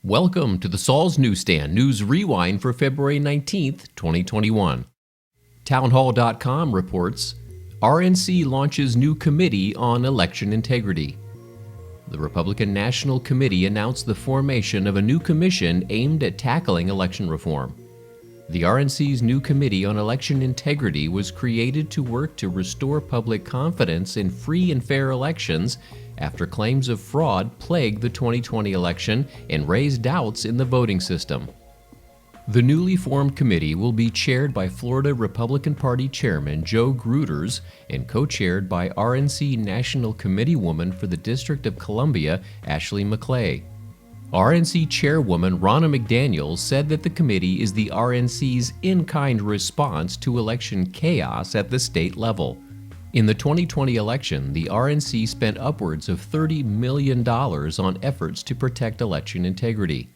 Welcome to the Saul's Newsstand News Rewind for February 19th, 2021. Townhall.com reports, RNC launches new committee on election integrity. The Republican National Committee announced the formation of a new commission aimed at tackling election reform. The RNC's new Committee on Election Integrity was created to work to restore public confidence in free and fair elections after claims of fraud plagued the 2020 election and raised doubts in the voting system. The newly formed committee will be chaired by Florida Republican Party Chairman Joe Gruters and co-chaired by RNC National Committeewoman for the District of Columbia, Ashley McClay. RNC Chairwoman Ronna McDaniel said that the committee is the RNC's in-kind response to election chaos at the state level. In the 2020 election, the RNC spent upwards of $30 million on efforts to protect election integrity.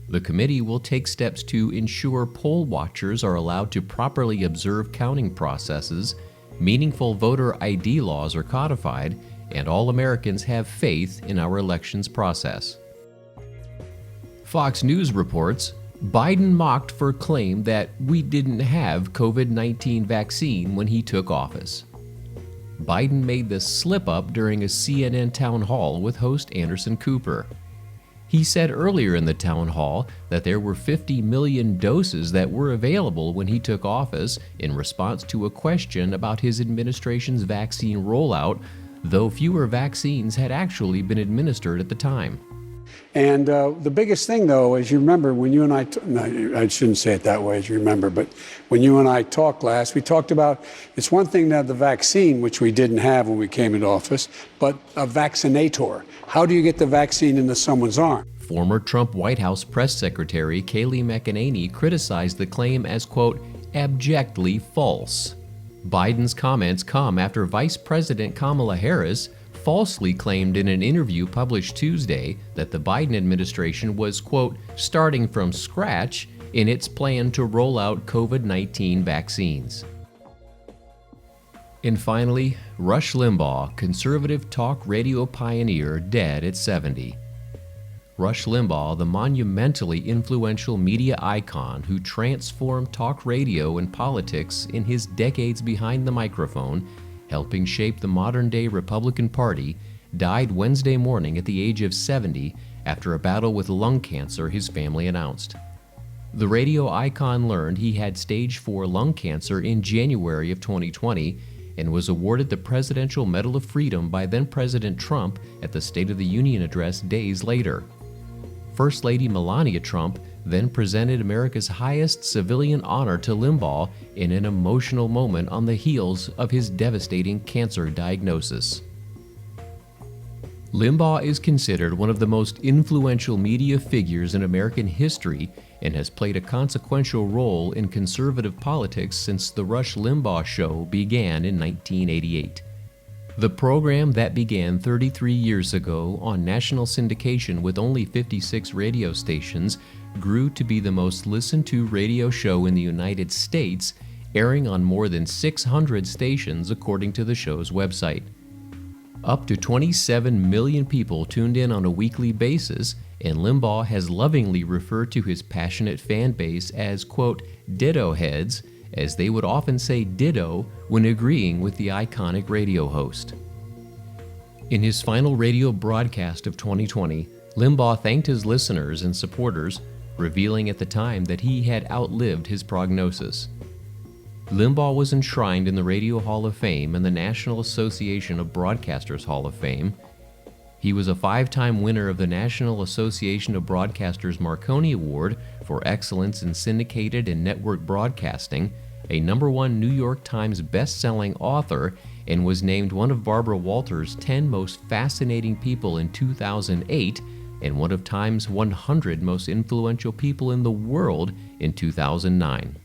The committee will take steps to ensure poll watchers are allowed to properly observe counting processes, meaningful voter ID laws are codified, and all Americans have faith in our elections process. Fox News reports, Biden mocked for claim that we didn't have COVID-19 vaccine when he took office. Biden made the slip-up during a CNN town hall with host Anderson Cooper. He said earlier in the town hall that there were 50 million doses that were available when he took office in response to a question about his administration's vaccine rollout, though fewer vaccines had actually been administered at the time. And the biggest thing, though, as you remember, when you and I shouldn't say it that way, as you remember, but when you and I talked last, we talked about it's one thing to have the vaccine, which we didn't have when we came into office, but a vaccinator. How do you get the vaccine into someone's arm? Former Trump White House press secretary Kayleigh McEnany criticized the claim as, quote, abjectly false. Biden's comments come after Vice President Kamala Harris falsely claimed in an interview published Tuesday that the Biden administration was, quote, starting from scratch in its plan to roll out COVID-19 vaccines. And finally, Rush Limbaugh, conservative talk radio pioneer, dead at 70. Rush Limbaugh, the monumentally influential media icon who transformed talk radio and politics in his decades behind the microphone, helping shape the modern-day Republican Party, died Wednesday morning at the age of 70 after a battle with lung cancer his family announced. The radio icon learned he had stage 4 lung cancer in January of 2020 and was awarded the Presidential Medal of Freedom by then-President Trump at the State of the Union address days later. First Lady Melania Trump then presented America's highest civilian honor to Limbaugh in an emotional moment on the heels of his devastating cancer diagnosis. Limbaugh is considered one of the most influential media figures in American history and has played a consequential role in conservative politics since The Rush Limbaugh Show began in 1988. The program that began 33 years ago on national syndication with only 56 radio stations grew to be the most listened to radio show in the United States, airing on more than 600 stations according to the show's website. Up to 27 million people tuned in on a weekly basis, and Limbaugh has lovingly referred to his passionate fan base as, quote, ditto heads, as they would often say ditto when agreeing with the iconic radio host. In his final radio broadcast of 2020, Limbaugh thanked his listeners and supporters, revealing at the time that he had outlived his prognosis. Limbaugh was enshrined in the Radio Hall of Fame and the National Association of Broadcasters Hall of Fame. He was a 5-time winner of the National Association of Broadcasters Marconi Award for Excellence in Syndicated and Network Broadcasting, a #1 New York Times best-selling author, and was named one of Barbara Walters' 10 most fascinating people in 2008 and one of Time's 100 most influential people in the world in 2009.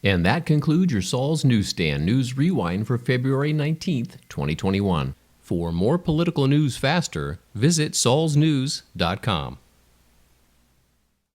And that concludes your Saul's Newsstand News Rewind for February 19th, 2021. For more political news faster, visit saulsnews.com.